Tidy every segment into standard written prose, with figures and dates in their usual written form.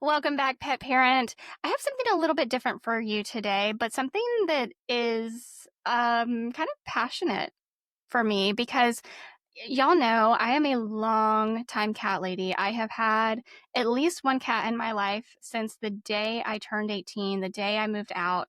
Welcome back, pet parent. I have something a little bit different for you today, but something that is kind of passionate for me because y'all know I am a long time cat lady. I have had at least one cat in my life since the day I turned 18, the day I moved out.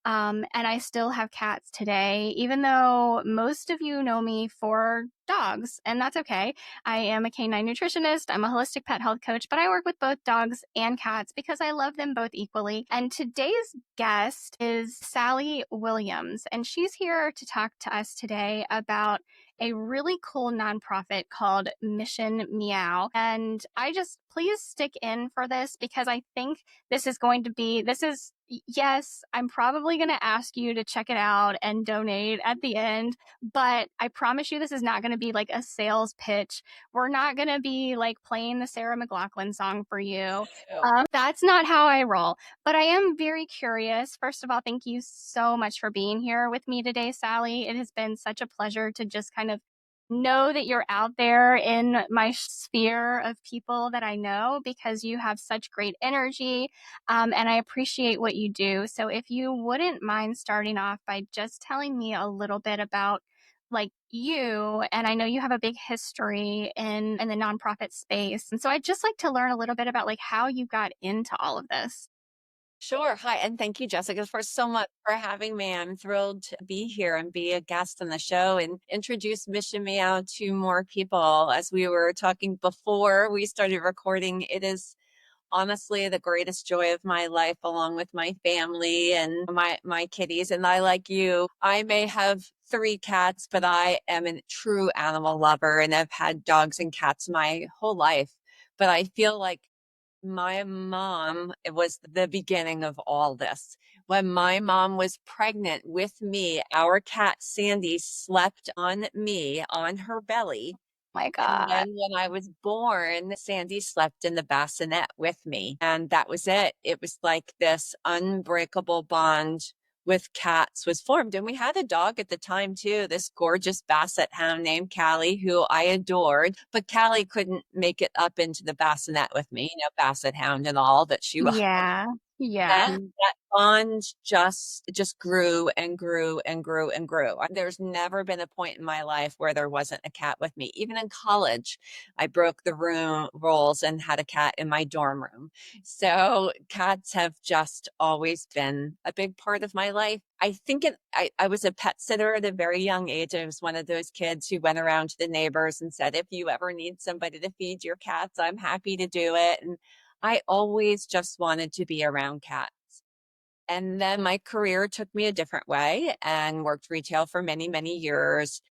And I still have cats today, even though most of you know me for dogs, and that's okay. I am a canine nutritionist, I'm a holistic pet health coach, but I work with both dogs and cats because I love them both equally. And today's guest is Sally Williams, and she's here to talk to us today about a really cool nonprofit called Mission Meow. And I just please stick in for this because I think this is yes, I'm probably going to ask you to check it out and donate at the end, but I promise you this is not going to be like a sales pitch. We're not going to be like playing the Sarah McLachlan song for you. Oh, That's not how I roll. But I am very curious. First of all, thank you so much for being here with me today, Sally. It has been such a pleasure to just kind of know that you're out there in my sphere of people that I know because you have such great energy, and I appreciate what you do. So, if you wouldn't mind starting off by just telling me a little bit about like you, and I know you have a big history in the nonprofit space, and so I'd just like to learn a little bit about like how you got into all of this. sure. Hi, and thank you, Jessica, for so much for having me. I'm thrilled to be here and be a guest on the show and introduce Mission Meow to more people. As we were talking before we started recording, it is honestly the greatest joy of my life, along with my family and my kitties. And I, like you, I may have three cats, but I am a true animal lover, and I've had dogs and cats my whole life. But I feel like my mom, it was the beginning of all this. When my mom was pregnant with me, our cat Sandy slept on me on her belly. My And God. then when I was born, Sandy slept in the bassinet with me. And that was it. It was like this unbreakable bond with cats was formed. And we had a dog at the time too, this gorgeous basset hound named Callie, who I adored. But Callie couldn't make it up into the bassinet with me, basset hound and all that she was. Yeah. Yeah. Then that bond just grew and grew and grew and grew. There's never been a point in my life where there wasn't a cat with me. Even in college, I broke the room rules and had a cat in my dorm room. So cats have just always been a big part of my life. I was a pet sitter at a very young age. I was one of those kids who went around to the neighbors and said, if you ever need somebody to feed your cats, I'm happy to do it. And I always just wanted to be around cats. And then my career took me a different way and worked retail for many, many years.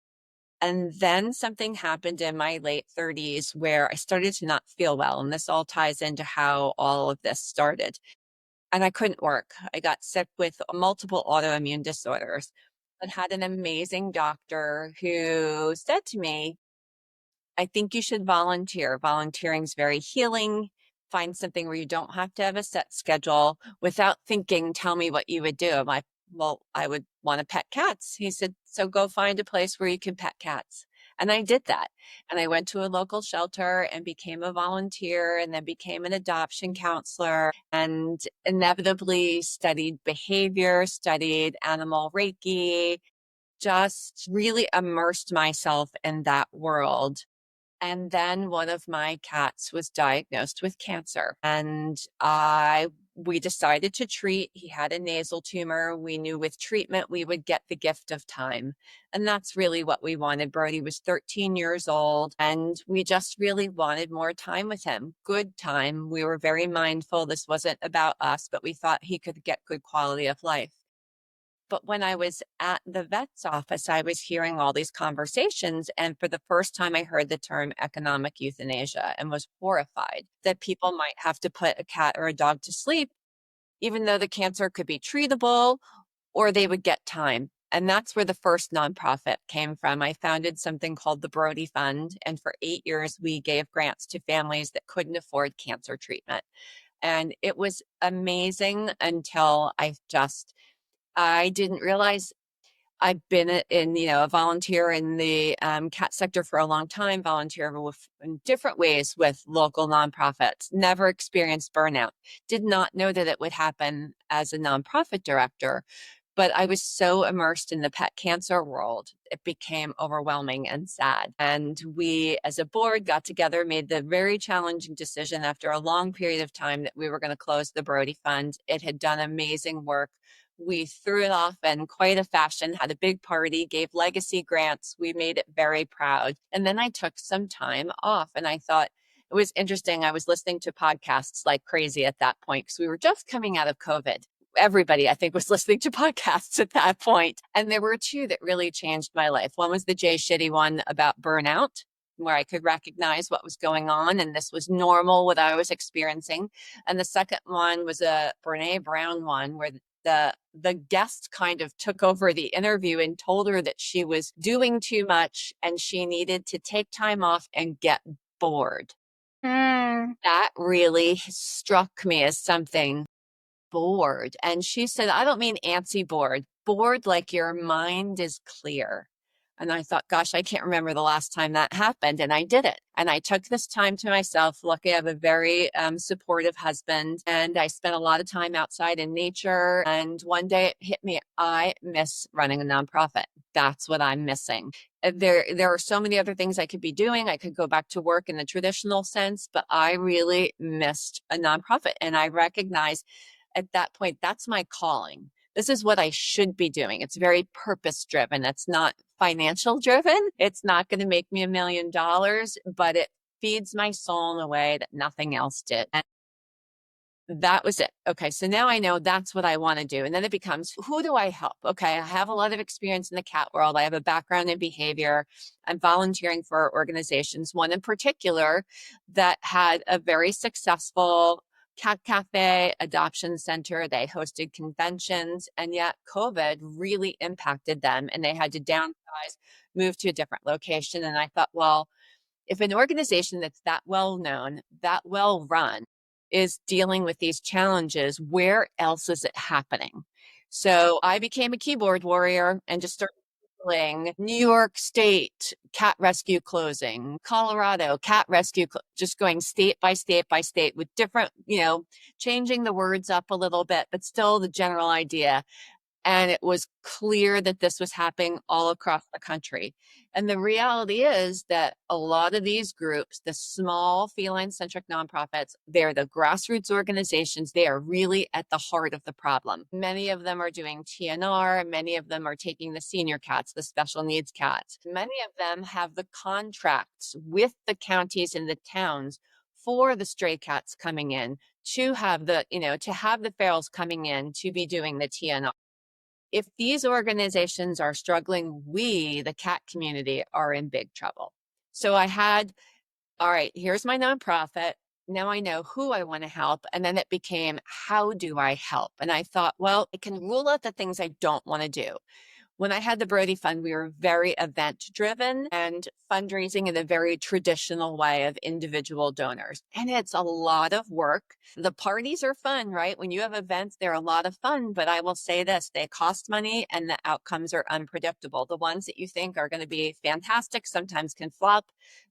And then something happened in my late 30s where I started to not feel well. And this all ties into how all of this started. And I couldn't work. I got sick with multiple autoimmune disorders, but had an amazing doctor who said to me, I think you should volunteer. Volunteering is very healing. Find something where you don't have to have a set schedule. Without thinking, tell me what you would do. I'm like, well, I would want to pet cats. He said, so go find a place where you can pet cats. And I did that. And I went to a local shelter and became a volunteer and then became an adoption counselor and inevitably studied behavior, studied animal Reiki, just really immersed myself in that world. And then one of my cats was diagnosed with cancer, and we decided to treat. He had a nasal tumor. We knew with treatment we would get the gift of time. And that's really what we wanted. Brody was 13 years old, and we just really wanted more time with him. Good time. We were very mindful. This wasn't about us, but we thought he could get good quality of life. But when I was at the vet's office, I was hearing all these conversations. And for the first time, I heard the term economic euthanasia and was horrified that people might have to put a cat or a dog to sleep, even though the cancer could be treatable or they would get time. And that's where the first nonprofit came from. I founded something called the Brody Fund. And for 8 years, we gave grants to families that couldn't afford cancer treatment. And it was amazing until I didn't realize I've been in, a volunteer in the cat sector for a long time, volunteer in different ways with local nonprofits, never experienced burnout. Did not know that it would happen as a nonprofit director, but I was so immersed in the pet cancer world, it became overwhelming and sad. And we, as a board, got together, made the very challenging decision after a long period of time that we were going to close the Brody Fund. It had done amazing work. We threw it off in quite a fashion, had a big party, gave legacy grants. We made it very proud. And then I took some time off and I thought, it was interesting. I was listening to podcasts like crazy at that point because we were just coming out of COVID. Everybody, I think, was listening to podcasts at that point. And there were two that really changed my life. One was the Jay Shetty one about burnout, where I could recognize what was going on and this was normal, what I was experiencing. And the second one was a Brene Brown one where the guest kind of took over the interview and told her that she was doing too much and she needed to take time off and get bored. Mm. That really struck me as something. Bored. And she said, I don't mean antsy bored, bored like your mind is clear. And I thought, gosh, I can't remember the last time that happened. And I did it. And I took this time to myself. Lucky I have a very supportive husband. And I spent a lot of time outside in nature. And one day it hit me, I miss running a nonprofit. That's what I'm missing. There are so many other things I could be doing. I could go back to work in the traditional sense, but I really missed a nonprofit. And I recognized at that point, that's my calling. This is what I should be doing. It's very purpose driven. It's not financial driven. It's not going to make me $1 million, but it feeds my soul in a way that nothing else did. And that was it. Okay, so now I know that's what I want to do. And then it becomes, who do I help? Okay, I have a lot of experience in the cat world. I have a background in behavior. I'm volunteering for organizations, one in particular that had a very successful cat cafe adoption center. They hosted conventions, and yet COVID really impacted them and they had to downsize, move to a different location. And I thought, well, if an organization that's that well known, that well run, is dealing with these challenges, where else is it happening? So I became a keyboard warrior and just started Googling New York State cat rescue closing, Colorado cat rescue, just going state by state by state with different, changing the words up a little bit, but still the general idea. And it was clear that this was happening all across the country. And the reality is that a lot of these groups, the small feline centric nonprofits, they're the grassroots organizations. They are really at the heart of the problem. Many of them are doing TNR. Many of them are taking the senior cats, the special needs cats. Many of them have the contracts with the counties and the towns for the stray cats coming in to have to have the ferals coming in to be doing the TNR. If these organizations are struggling, we, the cat community, are in big trouble. So I had, all right, here's my nonprofit. Now I know who I want to help. And then it became, how do I help? And I thought, well, I can rule out the things I don't want to do. When I had the Brody Fund, we were very event driven and fundraising in a very traditional way of individual donors. And it's a lot of work. The parties are fun, right? When you have events, they're a lot of fun. But I will say this, they cost money and the outcomes are unpredictable. The ones that you think are going to be fantastic sometimes can flop.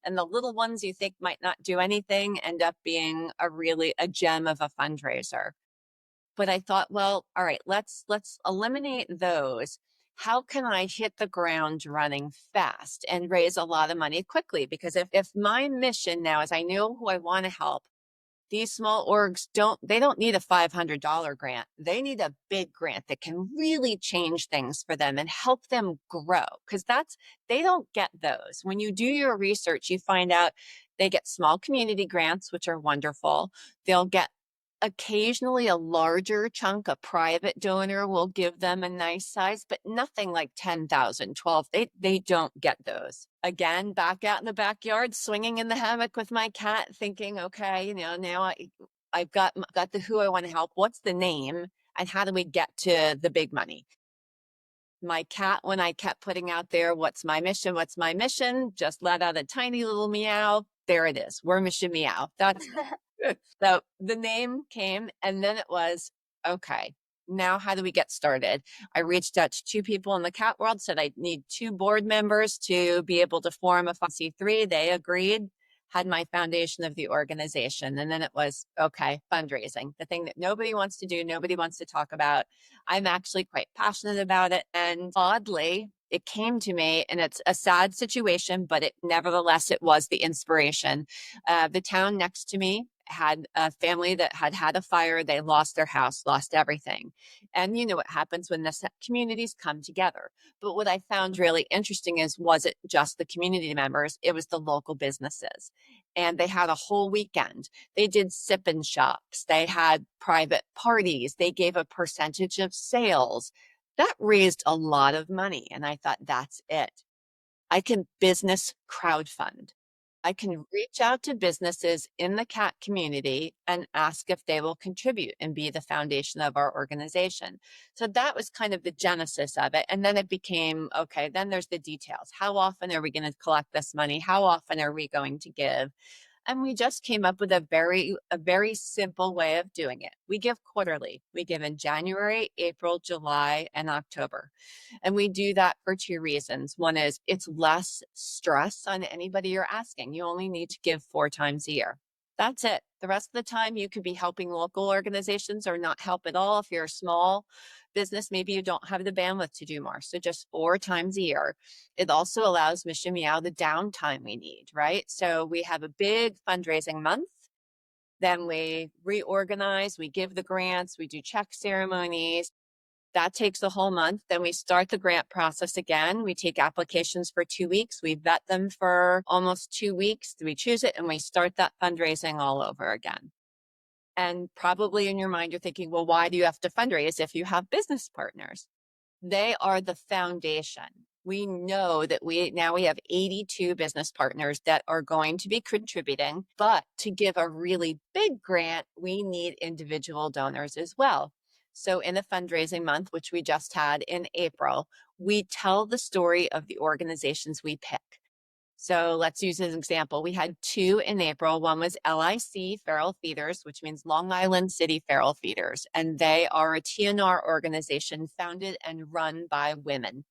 And the little ones you think might not do anything end up being a gem of a fundraiser. But I thought, well, all right, let's eliminate those. How can I hit the ground running fast and raise a lot of money quickly? Because if my mission now is I know who I want to help, these small orgs don't need a $500 grant. They need a big grant that can really change things for them and help them grow. Because they don't get those. When you do your research, you find out they get small community grants, which are wonderful. They'll get occasionally a larger chunk, a private donor will give them a nice size, but nothing like 10,000, 12. They don't get those. Again, back out in the backyard, swinging in the hammock with my cat, thinking, okay, now I've got the who I want to help. What's the name? And how do we get to the big money? My cat, when I kept putting out there, what's my mission? What's my mission? Just let out a tiny little meow. There it is. We're Mission Meow. That's so the name came, and then it was, okay, Now, how do we get started? I reached out to two people in the cat world, said I need two board members to be able to form a 5C3. They agreed, had my foundation of the organization. And then it was, okay, fundraising, the thing that nobody wants to do, nobody wants to talk about. I'm actually quite passionate about it. And oddly, it came to me, and it's a sad situation, but nevertheless, it was the inspiration. The town next to me had a family that had had a fire. They lost their house, lost everything. And you know what happens when the communities come together. But what I found really interesting is, was it just the community members? It was the local businesses. And they had a whole weekend. They did sip and shops. They had private parties. They gave a percentage of sales. That raised a lot of money. And I thought, that's it. I can business crowdfund. I can reach out to businesses in the cat community and ask if they will contribute and be the foundation of our organization. So that was kind of the genesis of it. And then it became, okay, then there's the details. How often are we going to collect this money? How often are we going to give? And we just came up with a very simple way of doing it. We give quarterly. We give in January, April, July, and October. And we do that for two reasons. One is it's less stress on anybody you're asking. You only need to give 4 times a year. That's it. The rest of the time, you could be helping local organizations or not help at all. If you're a small business, maybe you don't have the bandwidth to do more. So just 4 times a year. It also allows Mission Meow the downtime we need, right? So we have a big fundraising month. Then we reorganize, we give the grants, we do check ceremonies. That takes a whole month. Then we start the grant process again. We take applications for 2 weeks. We vet them for almost 2 weeks. We choose it and we start that fundraising all over again. And probably in your mind, you're thinking, well, why do you have to fundraise if you have business partners? They are the foundation. We know that we have 82 business partners that are going to be contributing, but to give a really big grant, we need individual donors as well. So in the fundraising month, which we just had in April, we tell the story of the organizations we pick. So let's use as an example. We had two in April. One was LIC Feral Feeders, which means Long Island City Feral Feeders. And they are a TNR organization founded and run by women.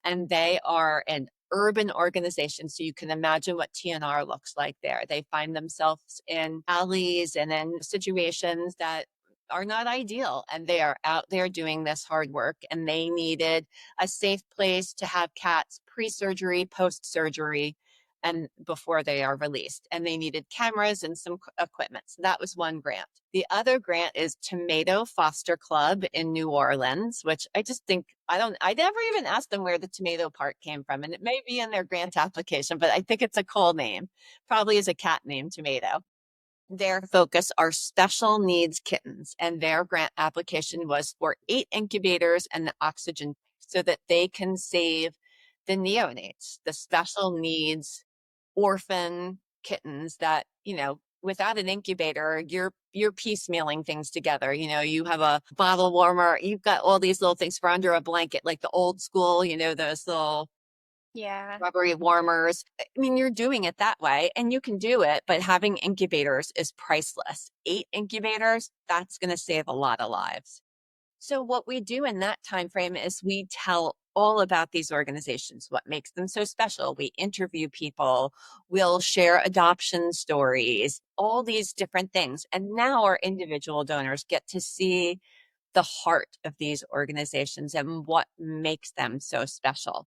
And they are an urban organization. So you can imagine what TNR looks like there. They find themselves in alleys and in situations that are not ideal. And they are out there doing this hard work. And they needed a safe place to have cats pre-surgery, post-surgery, and before they are released. And they needed cameras and some equipment. So that was one grant. The other grant is Tomato Foster Club in New Orleans, which I just think, I never even asked them where the tomato part came from. And it may be in their grant application, but I think it's a cool name. Probably is a cat named Tomato. Their focus are special needs kittens, and their grant application was for 8 incubators and the oxygen so that they can save the neonates, the special needs orphan kittens that, without an incubator, you're piecemealing things together. You have a bottle warmer, you've got all these little things for under a blanket, like the old school, those little Yeah. rubbery warmers. I mean, you're doing it that way and you can do it, but having incubators is priceless. 8 incubators, that's going to save a lot of lives. So what we do in that time frame is we tell all about these organizations, what makes them so special. We interview people, we'll share adoption stories, all these different things. And now our individual donors get to see the heart of these organizations and what makes them so special.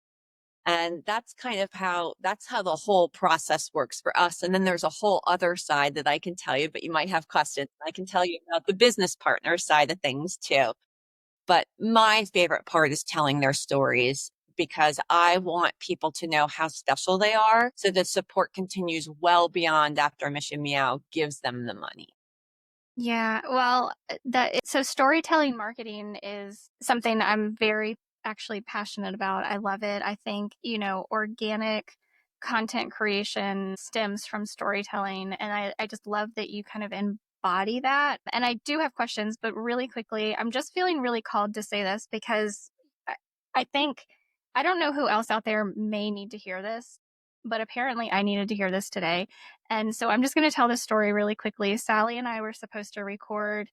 And that's how the whole process works for us. And then there's a whole other side that I can tell you, but you might have questions. I can tell you about the business partner side of things too. But my favorite part is telling their stories because I want people to know how special they are so the support continues well beyond after Mission Meow gives them the money. Yeah, well, so storytelling marketing is something I'm very actually passionate about. I love it. I think, organic content creation stems from storytelling, and I just love that you kind of embody that. And I do have questions, but really quickly, I'm just feeling really called to say this because I, I think I don't know who else out there may need to hear this, but apparently I needed to hear this today. And so I'm just going to tell this story really quickly. Sally and I were supposed to record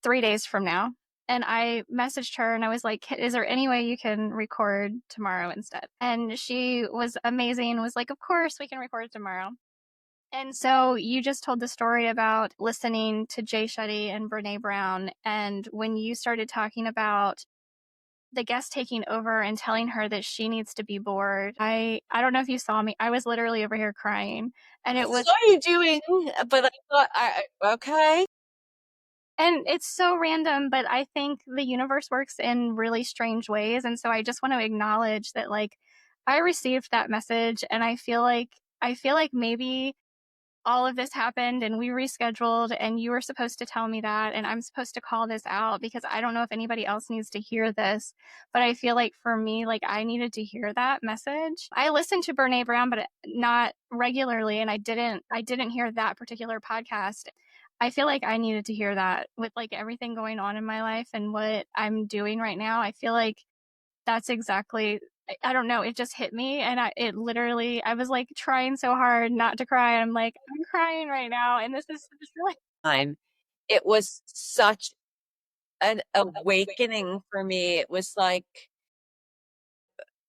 3 days from now. And I messaged her and I was like, is there any way you can record tomorrow instead? And she was amazing, was like, of course we can record tomorrow. And so you just told the story about listening to Jay Shetty and Brene Brown. And when you started talking about the guest taking over and telling her that she needs to be bored, I don't know if you saw me. I was literally over here crying. And I it was saw you doing, but I thought, okay. and it's so random, but I think the universe works in really strange ways. And so I just want to acknowledge that like I received that message and I feel like maybe all of this happened and we rescheduled and you were supposed to tell me that and I'm supposed to call this out because I don't know if anybody else needs to hear this, but I feel like for me like I needed to hear that message. I listened to Brene Brown but not regularly and I didn't hear that particular podcast. I feel like I needed to hear that with like everything going on in my life and what I'm doing right now. I feel like that's exactly I don't know, it just hit me and it literally I was like trying so hard not to cry. I'm like, I'm crying right now and this is just really Time. It was such an awakening for me. It was like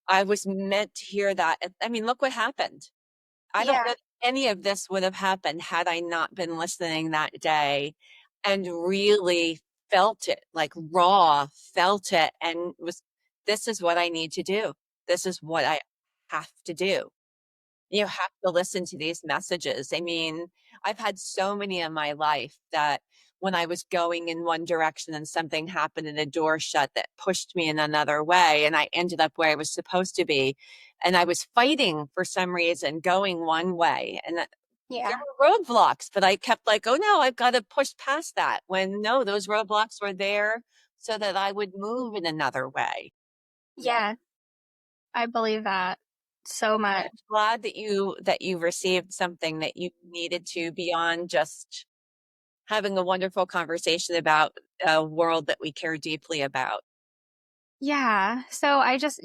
I was meant to hear that. I mean, look what happened. I don't yeah. know that any of this would have happened had I not been listening that day and really felt it, like raw, felt it, and was, this is what I need to do. This is what I have to do. You have to listen to these messages. I mean, I've had so many in my life that when I was going in one direction and something happened and a door shut that pushed me in another way, and I ended up where I was supposed to be. And I was fighting for some reason, going one way. And there Yeah. were roadblocks, but I kept like, oh no, I've got to push past that. When no, those roadblocks were there so that I would move in another way. Yeah. I believe that so much. Glad that you received something that you needed to beyond just having a wonderful conversation about a world that we care deeply about. Yeah. So I just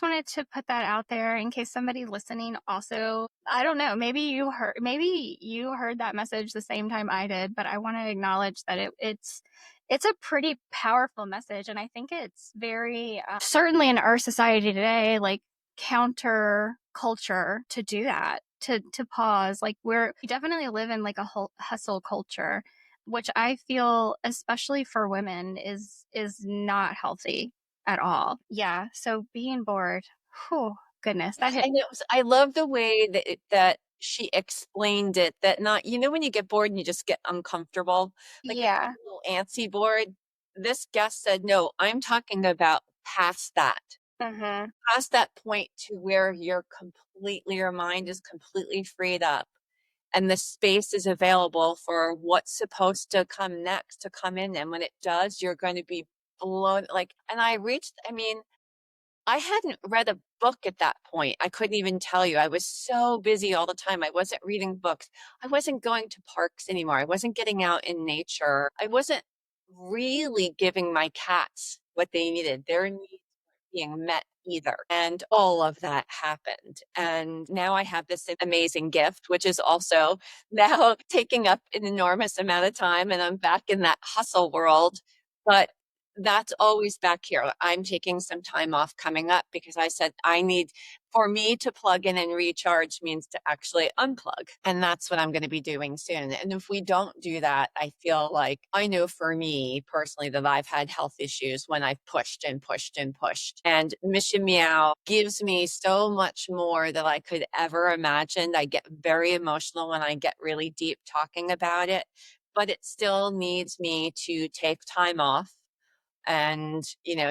wanted to put that out there in case somebody listening also, I don't know, maybe you heard that message the same time I did, but I want to acknowledge that it's a pretty powerful message and I think it's very certainly in our society today like counter culture to do that. To pause like we definitely live in like a whole hustle culture which I feel especially for women is not healthy at all. Yeah. So being bored, whew, goodness, that hit. And it was, I love the way that that she explained it, that not, you know, when you get bored and you just get uncomfortable, like you Yeah. get a little antsy bored. This guest said, no, I'm talking about Mm-hmm. past that point to where your mind is completely freed up and the space is available for what's supposed to come next to come in. And when it does, you're going to be blown like, and I mean, I hadn't read a book at that point. I couldn't even tell you. I was so busy all the time. I wasn't reading books. I wasn't going to parks anymore. I wasn't getting out in nature. I wasn't really giving my cats what they needed. Their needs weren't being met either. And all of that happened. And now I have this amazing gift, which is also now taking up an enormous amount of time. And I'm back in that hustle world. But that's always back here. I'm taking some time off coming up because I said I need, for me to plug in and recharge means to actually unplug. And that's what I'm going to be doing soon. And if we don't do that, I feel like I know for me personally that I've had health issues when I've pushed and pushed and pushed. And Mission Meow gives me so much more than I could ever imagine. I get very emotional when I get really deep talking about it, but it still needs me to take time off and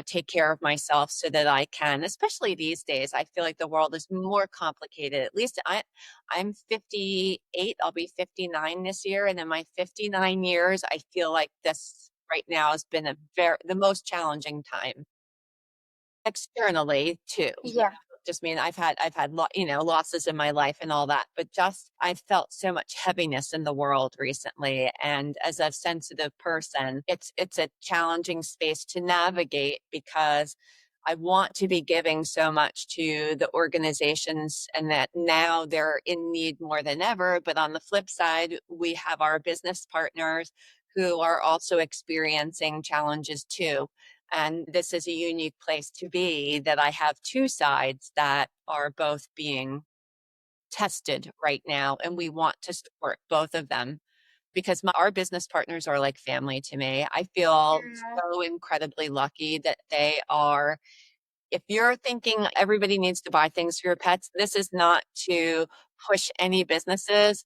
take care of myself so that I can, especially these days. I feel like the world is more complicated. At least I'm 58, I'll be 59 this year, and in my 59 years I feel like this right now has been the most challenging time externally too. Yeah. Just mean I've had losses in my life and all that, but just I felt so much heaviness in the world recently, and as a sensitive person, it's a challenging space to navigate because I want to be giving so much to the organizations and that now they're in need more than ever. But on the flip side, we have our business partners who are also experiencing challenges too. And this is a unique place to be, that I have two sides that are both being tested right now. And we want to support both of them because our business partners are like family to me. I feel Yeah. so incredibly lucky that they are. If you're thinking everybody needs to buy things for your pets, this is not to push any businesses.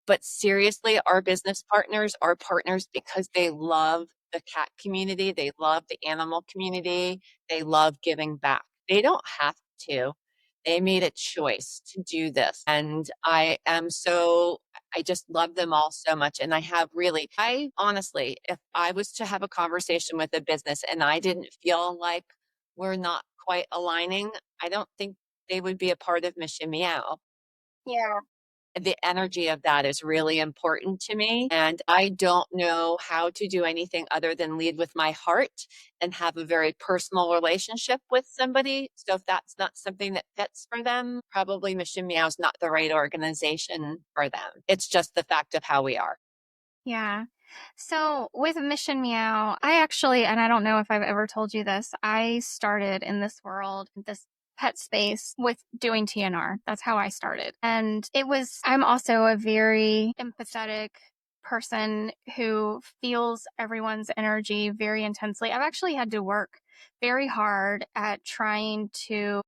But seriously, our business partners are partners because they love the cat community, they love the animal community, they love giving back. They don't have to. They made a choice to do this. And I just love them all so much. And I honestly, if I was to have a conversation with a business and I didn't feel like we're not quite aligning, I don't think they would be a part of Mission Meow. Yeah. The energy of that is really important to me. And I don't know how to do anything other than lead with my heart and have a very personal relationship with somebody. So if that's not something that fits for them, probably Mission Meow is not the right organization for them. It's just the fact of how we are. Yeah. So with Mission Meow, I actually, and I don't know if I've ever told you this, I started in this world, this pet space with doing TNR. That's how I started. And I'm also a very empathetic person who feels everyone's energy very intensely. I've actually had to work very hard at trying to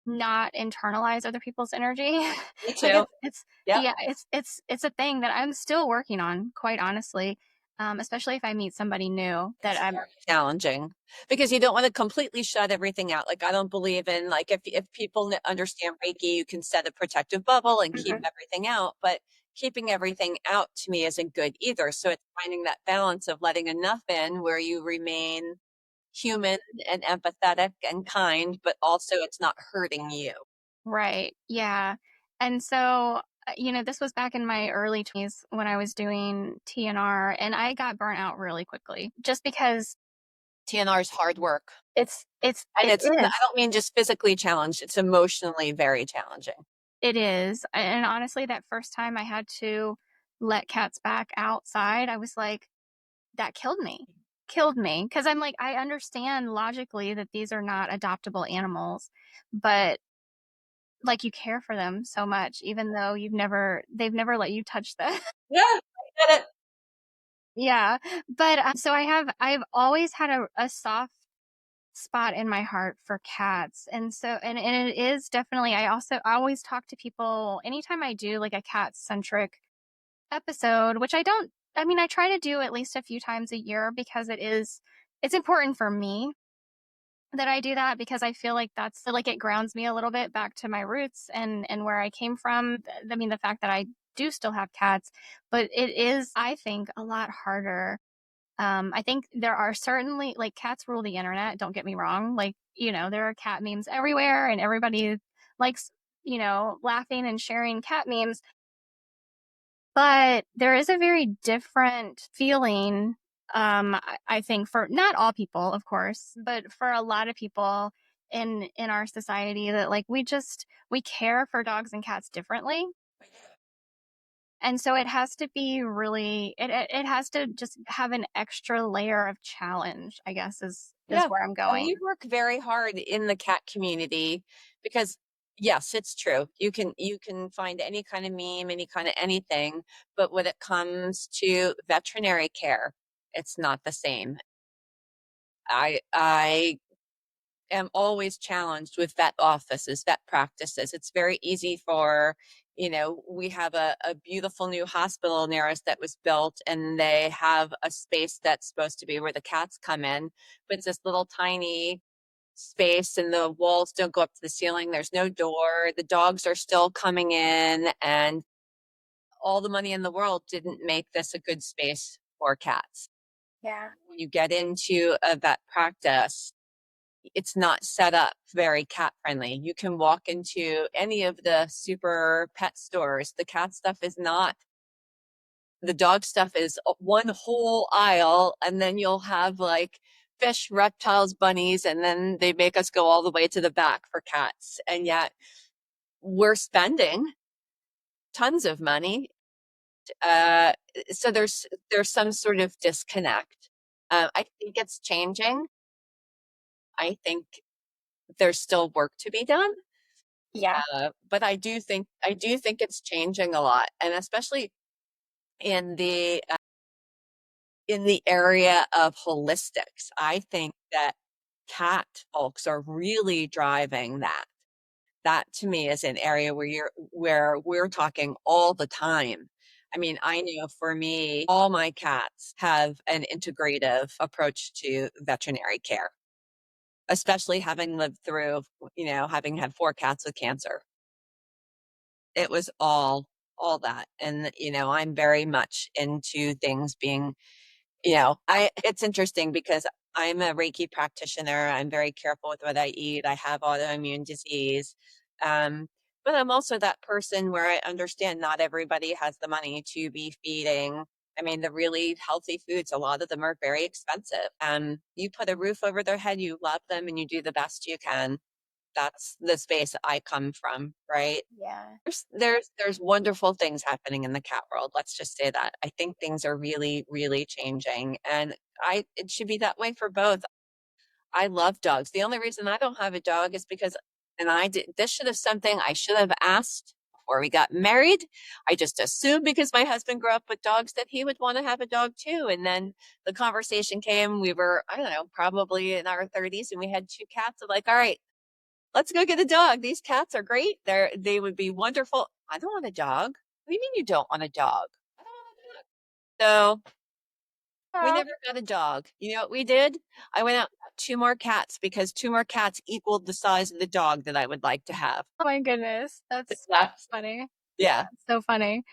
not internalize other people's energy. Me Like too. Yep. yeah, it's a thing that I'm still working on, quite honestly. Especially if I meet somebody new that It's I'm. very challenging because you don't want to completely shut everything out. Like I don't believe in like if people understand Reiki, you can set a protective bubble and keep Mhm. everything out, but keeping everything out to me isn't good either. So it's finding that balance of letting enough in where you remain human and empathetic and kind, but also it's not hurting you. Right. Yeah. And so, this was back in my early 20s when I was doing TNR, and I got burnt out really quickly just because TNR is hard work. And it I is. don't mean just physically challenged, it's emotionally very challenging. It is. And honestly, that first time I had to let cats back outside, I was like, that killed me. Because I'm like, I understand logically that these are not adoptable animals, but like you care for them so much, even though they've never let you touch them. Yeah, I get it. Yeah. But so I've always had a soft spot in my heart for cats. And so, and it is definitely, I always talk to people anytime I do like a cat centric episode, which I mean, I try to do at least a few times a year because it's important for me that I do that because I feel like that's like it grounds me a little bit back to my roots and where I came from. I mean, the fact that I do still have cats, but it is, I think, a lot harder. I think there are certainly like cats rule the internet. Don't get me wrong. Like, there are cat memes everywhere and everybody likes, laughing and sharing cat memes. But there is a very different feeling, I think for not all people, of course, but for a lot of people in our society that like we care for dogs and cats differently. And so it has to be really it has to just have an extra layer of challenge, I guess is Yeah. where I'm And going. we work very hard in the cat community because yes, it's true. You can find any kind of meme, any kind of anything, but when it comes to veterinary care, it's not the same. I am always challenged with vet offices, vet practices. It's very easy for, we have a beautiful new hospital near us that was built, and they have a space that's supposed to be where the cats come in, but it's this little tiny space and the walls don't go up to the ceiling. There's no door. The dogs are still coming in, and all the money in the world didn't make this a good space for cats. Yeah. When you get into a vet practice, it's not set up very cat friendly. You can walk into any of the super pet stores. The cat stuff is not. The dog stuff is one whole aisle, and then you'll have like fish, reptiles, bunnies, and then they make us go all the way to the back for cats. And yet we're spending tons of money Uh, so there's some sort of disconnect. I think it's changing. I think there's still work to be done. Yeah. But I do think it's changing a lot, and especially in the area of holistics. I think that cat folks are really driving that. That to me is an area where we're talking all the time. I mean, I know for me, all my cats have an integrative approach to veterinary care, especially having lived through, having had four cats with cancer. It was all that. And, I'm very much into things being, it's interesting because I'm a Reiki practitioner. I'm very careful with what I eat. I have autoimmune disease. Um, but I'm also that person where I understand not everybody has the money to be feeding. I mean, the really healthy foods, a lot of them are very expensive. You put a roof over their head, you love them, and you do the best you can. That's the space I come from, right? Yeah. There's wonderful things happening in the cat world. Let's just say that. I think things are really, really changing, and I it should be that way for both. I love dogs. The only reason I don't have a dog is because, and I did this should have something I should have asked before we got married. I just assumed because my husband grew up with dogs that he would want to have a dog too. And then the conversation came. We were, I don't know, probably in our 30s, and we had two cats. I'm like, all right, let's go get a dog. These cats are great. They would be wonderful. I don't want a dog. What do you mean you don't want a dog? I don't want a dog. So we Oh, never got a dog. You know what we did? I went out and got two more cats because two more cats equaled the size of the dog that I would like to have. oh my goodness. That's That's funny. yeah. So funny.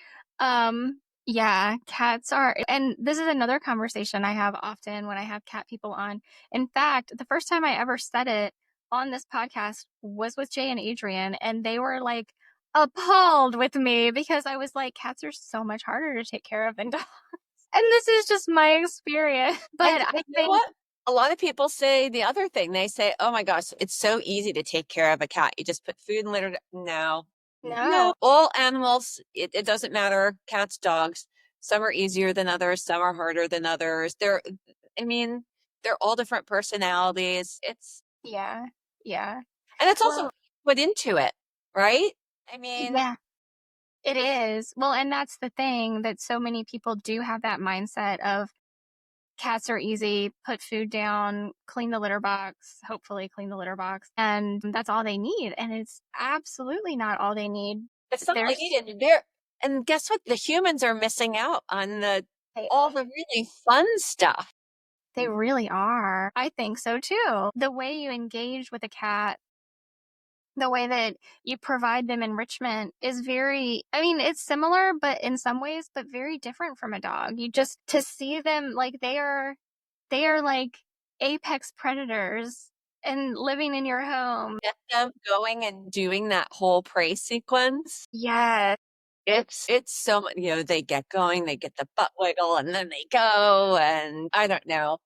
Yeah, cats are, and this is another conversation I have often when I have cat people on. In fact, the first time I ever said it on this podcast was with Jay and Adrian, and they were like appalled with me because I was like, cats are so much harder to take care of than dogs. And this is just my experience. But I But you know think, what? A lot of people say the other thing. They say, "Oh my gosh, it's so easy to take care of a cat. You just put food and litter." No, no, no. All animals, it doesn't matter. Cats, dogs. Some are easier than others. Some are harder than others. I mean, they're all different personalities. yeah, yeah. And it's also Well, put into it, right? I mean, yeah. It is. Well, and that's the thing that so many people do have that mindset of cats are easy, put food down, clean the litter box, hopefully clean the litter box, and that's all they need. And it's absolutely not all they need. it's not all they There's, needed. And guess what? The humans are missing out on they, all the really fun stuff. they really are. I think so too. The way you engage with a cat, the way that you provide them enrichment is very, I mean, it's similar, but in some ways, but very different from a dog. You just, to see them like they are like apex predators and living in your home. Get them going and doing that whole prey sequence. Yes. It's so much, they get going, they get the butt wiggle, and then they go, and I don't know.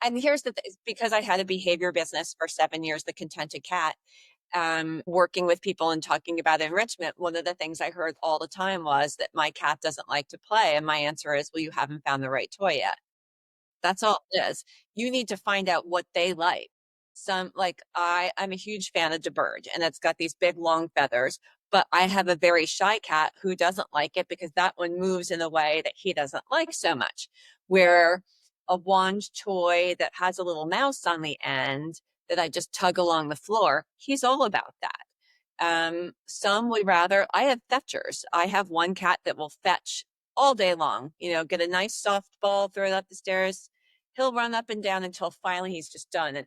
And here's the thing, because I had a behavior business for 7 years, the Contented Cat, working with people and talking about enrichment, one of the things I heard all the time was that my cat doesn't like to play. And my answer is, well, you haven't found the right toy yet. That's all it is. You need to find out what they like. Some like I'm a huge fan of DeBurge, and it's got these big long feathers, but I have a very shy cat who doesn't like it because that one moves in a way that he doesn't like so much. Where a wand toy that has a little mouse on the end that I just tug along the floor, he's all about that. Some would rather, I have fetchers. I have one cat that will fetch all day long, get a nice soft ball, throw it up the stairs. He'll run up and down until finally he's just done and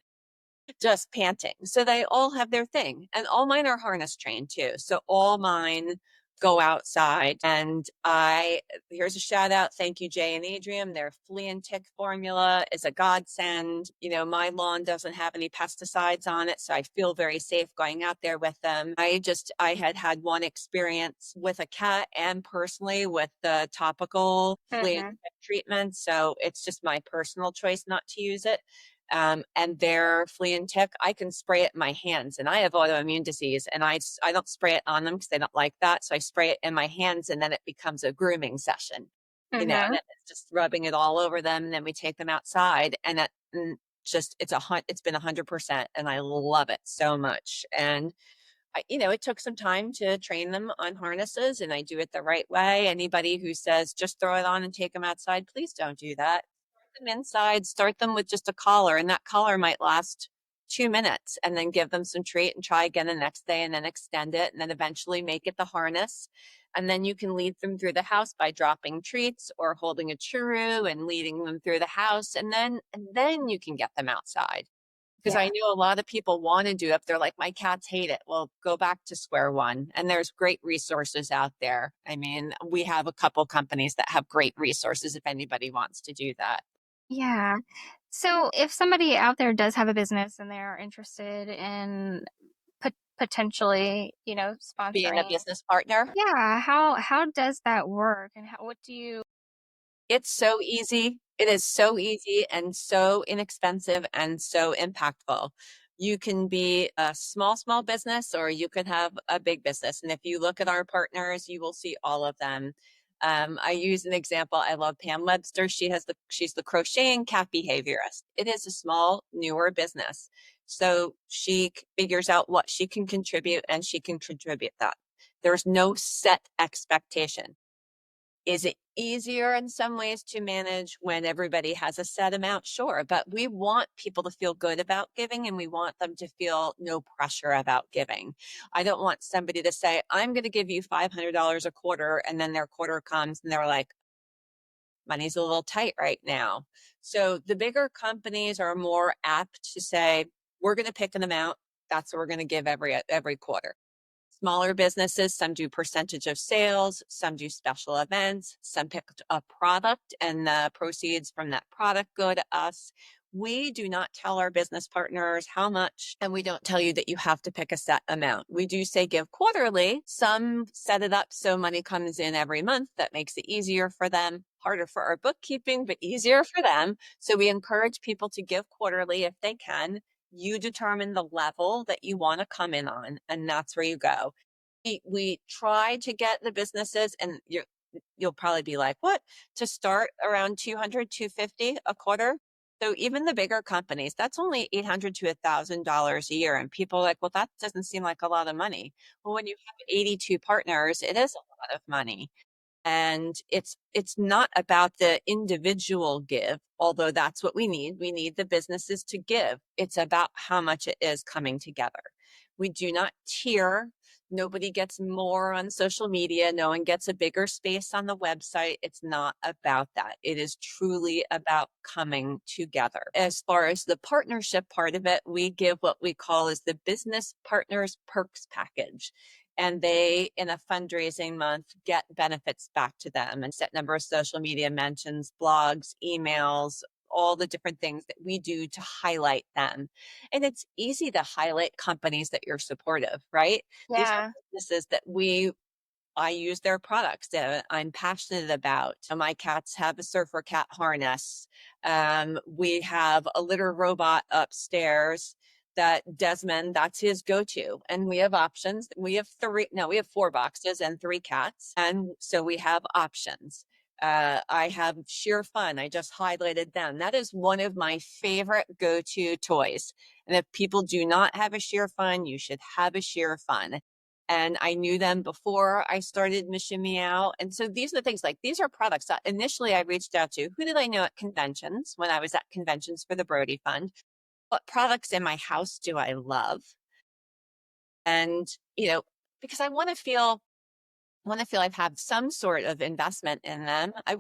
just panting. So they all have their thing. And all mine are harness trained too. So all mine go outside. And here's a shout out. Thank you, Jay and Adrian. Their flea and tick formula is a godsend. My lawn doesn't have any pesticides on it. So I feel very safe going out there with them. I had one experience with a cat and personally with the topical flea and Mm-hmm. tick treatment. So it's just my personal choice not to use it. and their flea and tick, I can spray it in my hands. And I have autoimmune disease, and I don't spray it on them because they don't like that. So I spray it in my hands, and then it becomes a grooming session, and Mm-hmm. it's just rubbing it all over them. And then we take them outside, and that just it's been 100%, and I love it so much. And it took some time to train them on harnesses, and I do it the right way. Anybody who says just throw it on and take them outside, please don't do that. Start them inside, start them with just a collar, and that collar might last 2 minutes, and then give them some treat and try again the next day, and then extend it, and then eventually make it the harness. And then you can lead them through the house by dropping treats or holding a churu and leading them through the house. And then you can get them outside, because I Yeah. know a lot of people want to do it. They're like, my cats hate it. Well, go back to square one. And there's great resources out there. I mean, we have a couple companies that have great resources if anybody wants to do that. Yeah. So if somebody out there does have a business and they're interested in potentially, Being a sponsoring, business partner, yeah, how does that work and what do you? it's so easy. It is so easy and so inexpensive and so impactful. You can be a small business, or you can have a big business. And if you look at our partners, you will see all of them. I use an example. I love Pam Webster. She's the crocheting cat behaviorist. It is a small, newer business. So she figures out what she can contribute, and she can contribute that. There's no set expectation. Is it easier in some ways to manage when everybody has a set amount? Sure, but we want people to feel good about giving, and we want them to feel no pressure about giving. I don't want somebody to say, I'm going to give you $500 a quarter, and then their quarter comes and they're like, money's a little tight right now. So the bigger companies are more apt to say, we're going to pick an amount. That's what we're going to give every quarter. Smaller businesses, some do percentage of sales, some do special events, some pick a product, and the proceeds from that product go to us. We do not tell our business partners how much, and we don't tell you that you have to pick a set amount. We do say give quarterly. Some set it up so money comes in every month. That makes it easier for them, harder for our bookkeeping, but easier for them. So we encourage people to give quarterly if they can. You determine the level that you want to come in on, and that's where you go. We try to get the businesses, and you'll probably be like, what, to start around 200, 250 a quarter. So even the bigger companies, that's only $800 to $1,000 a year. And people are like, well, that doesn't seem like a lot of money. Well, when you have 82 partners, it is a lot of money. And it's not about the individual give, although that's what we need. We need the businesses to give. It's about how much it is coming together. We do not tier. Nobody gets more on social media. No one gets a bigger space on the website. It's not about that. It is truly about coming together. As far as the partnership part of it, we give what we call is the business partners perks package. And they, in a fundraising month, get benefits back to them, and set number of social media mentions, blogs, emails, all the different things that we do to highlight them. And it's easy to highlight companies that you're supportive, right? These are Yeah. businesses that I use their products that I'm passionate about. My cats have a surfer cat harness. We have a litter robot upstairs that Desmond, that's his go-to. And we have options. We have we have 4 boxes and 3 cats. And so we have options. I have Sheer Fun. I just highlighted them. That is one of my favorite go-to toys. And if people do not have a Sheer Fun, you should have a Sheer Fun. And I knew them before I started Mission Meow. And so these are the things, like these are products that initially I reached out to. Who did I know at conventions when I was at conventions for the Brody Fund? What products in my house do I love? And, because I want to feel I've had some sort of investment in them. I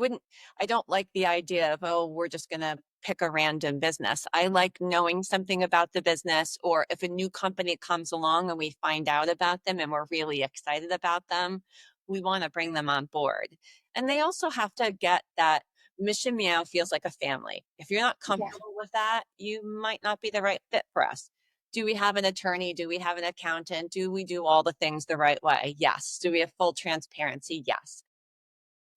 don't like the idea of, oh, we're just going to pick a random business. I like knowing something about the business, or if a new company comes along and we find out about them and we're really excited about them, we want to bring them on board. And they also have to get that Mission Meow feels like a family. If you're not Yeah. comfortable with that, you might not be the right fit for us. Do we have an attorney? Do we have an accountant? Do we do all the things the right way? Yes. Do we have full transparency? Yes.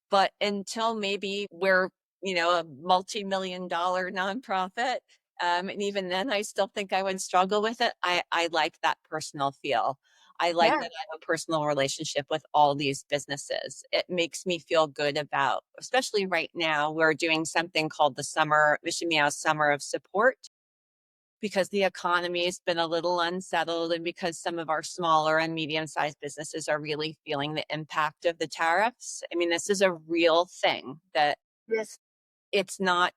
But until maybe we're, a multi-million-dollar nonprofit, And even then, I still think I would struggle with it. I like that personal feel. I like Yeah. that I have a personal relationship with all these businesses. It makes me feel good about, especially right now, we're doing something called the Summer, Mission Meow Summer of Support, because the economy has been a little unsettled and because some of our smaller and medium-sized businesses are really feeling the impact of the tariffs. I mean, this is a real thing that Yes. it's not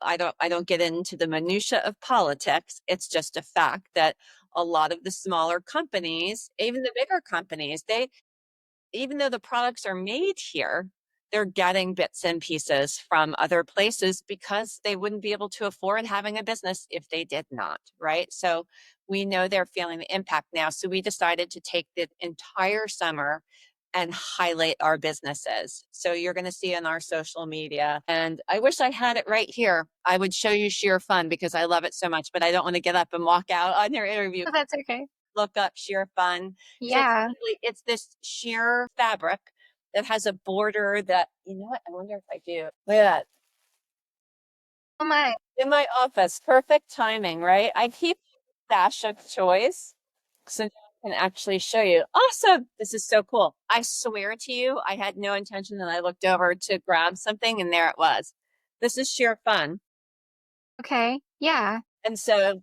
I don't get into the minutia of politics. It's just a fact that a lot of the smaller companies, even the bigger companies, they even though the products are made here, they're getting bits and pieces from other places because they wouldn't be able to afford having a business if they did not, right? So we know they're feeling the impact now. So we decided to take the entire summer and highlight our businesses. So you're going to see on our social media. And I wish I had it right here. I would show you Sheer Fun because I love it so much, but I don't want to get up and walk out on your interview. Oh, that's okay. Look up sheer fun. So Yeah. it's this sheer fabric that has a border that, you know what? I wonder if I do. Look at that. Oh my. In my office, perfect timing, right? I keep a stash of toys so now I can actually show you. Awesome. This is so cool. I swear to you, I had no intention and I looked over to grab something and there it was. This is sheer fun. Okay. Yeah. And so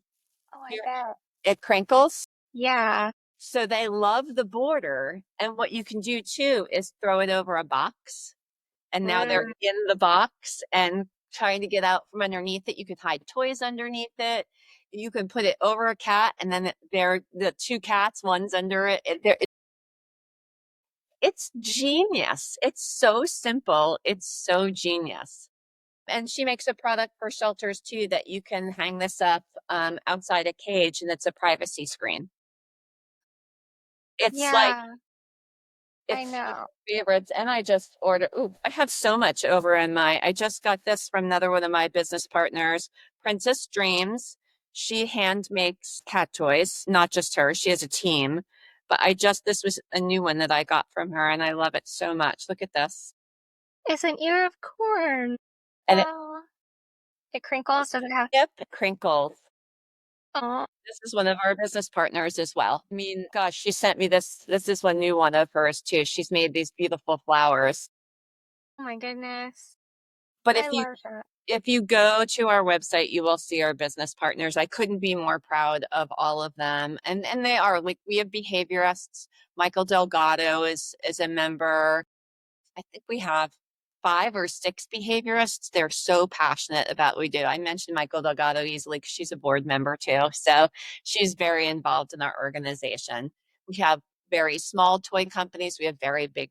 Oh, I here bet. it crinkles. Yeah. So they love the border. And what you can do too is throw it over a box. And now they're Mm, in the box and trying to get out from underneath it. You could hide toys underneath it. You can put it over a cat, and then they're the two cats, one's under it. It's genius. It's so simple. It's so genius. And she makes a product for shelters too that you can hang this up outside a cage, and it's a privacy screen. It's like yeah. I it's one of know. my favorites. And I just ordered, ooh, I have so much over in I just got this from another one of my business partners, Princess Dreams. She hand makes cat toys, not just her. She has a team. But this was a new one that I got from her and I love it so much. Look at this. It's an ear of corn. And Oh, it crinkles. Does it have? yep, it crinkles. Oh, This is one of our business partners as well. I mean, gosh, she sent me this. This is one new one of hers too. She's made these beautiful flowers. oh my goodness. But I love that. if you go to our website, you will see our business partners. I couldn't be more proud of all of them. And they are like we have behaviorists. Michael Delgado is a member. I think we have 5 or 6 behaviorists. They're so passionate about what we do. I mentioned Michael Delgado easily because she's a board member too. So she's very involved in our organization. We have very small toy companies. We have very big,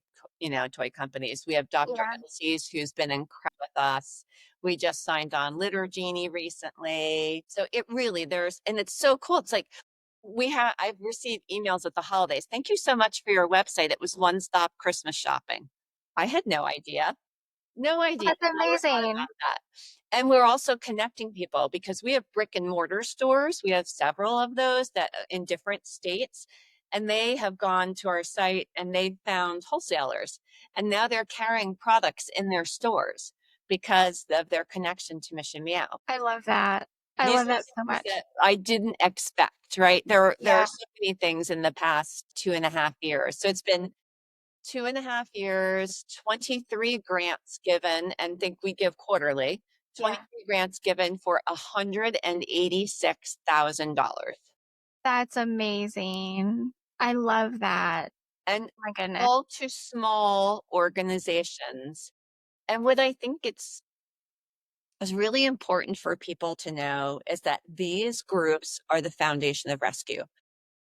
toy companies. We have Dr. Yeah. Elsie's, who's been incredible with us. We just signed on Litter Genie recently. So it really, and it's so cool. It's like, I've received emails at the holidays. Thank you so much for your website. It was one stop Christmas shopping. I had no idea. No idea. That's Never thought amazing. about that. And we're also connecting people because we have brick and mortar stores. We have several of those that in different states. And they have gone to our site and they found wholesalers. And now they're carrying products in their stores because of their connection to Mission Meow. I love that. I These love are that so things much. that I didn't expect, right? There are Yeah. so many things in the past 2.5 years. So it's been 2.5 years, 23 grants given, and think we give quarterly, Yeah. 23 grants given for $186,000. That's amazing. I love that. And My goodness. all to small organizations. And what I think is really important for people to know is that these groups are the foundation of rescue.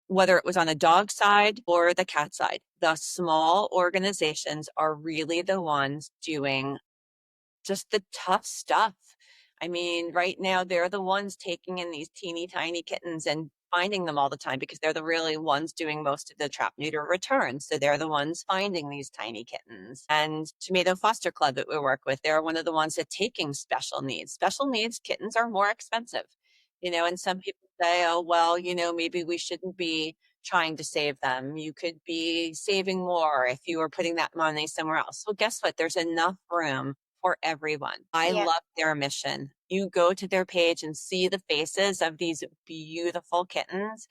Whether it was on the dog side or the cat side, the small organizations are really the ones doing just the tough stuff. I mean, right now they're the ones taking in these teeny tiny kittens and finding them all the time because they're the really ones doing most of the trap neuter returns. So they're the ones finding these tiny kittens. And Tomato Foster Club that we work with, they're one of the ones that taking special needs. Special needs kittens are more expensive, and some people say, oh, well, maybe we shouldn't be trying to save them. You could be saving more if you were putting that money somewhere else. Well, guess what? There's enough room for everyone. I Yeah. love their mission. You go to their page and see the faces of these beautiful kittens,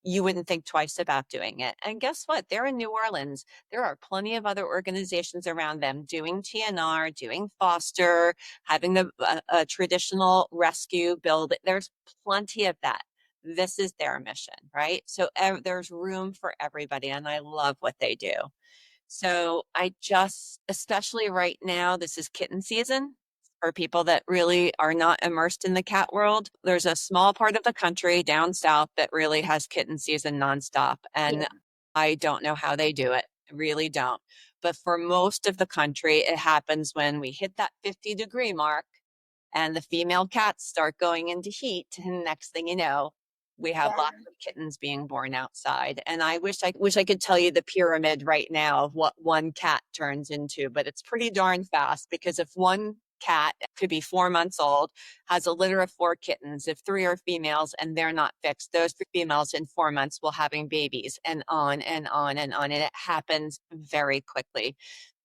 you wouldn't think twice about doing it. And guess what? They're in New Orleans. There are plenty of other organizations around them doing TNR, doing foster, having a traditional rescue build. There's plenty of that. This is their mission, right? So there's room for everybody, and I love what they do. So I just, especially right now, this is kitten season for people that really are not immersed in the cat world. There's a small part of the country down south that really has kitten season nonstop. And Yeah. I don't know how they do it. I really don't. But for most of the country, it happens when we hit that 50-degree mark and the female cats start going into heat. And next thing you know, we have Yeah. lots of kittens being born outside. And I wish I could tell you the pyramid right now of what one cat turns into, but it's pretty darn fast because if one cat could be 4 months old, has a litter of 4 kittens, if 3 are females and they're not fixed, those 3 females in 4 months will having babies and on and on and on. And it happens very quickly.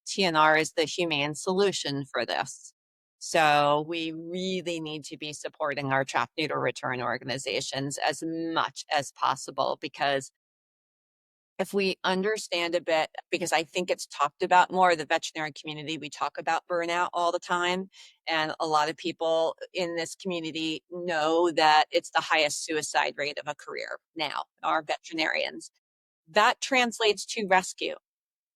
TNR is the humane solution for this. So we really need to be supporting our trap, neuter, return organizations as much as possible because if we understand a bit, because I think it's talked about more, the veterinary community, we talk about burnout all the time. And a lot of people in this community know that it's the highest suicide rate of a career now, our veterinarians. That translates to rescue.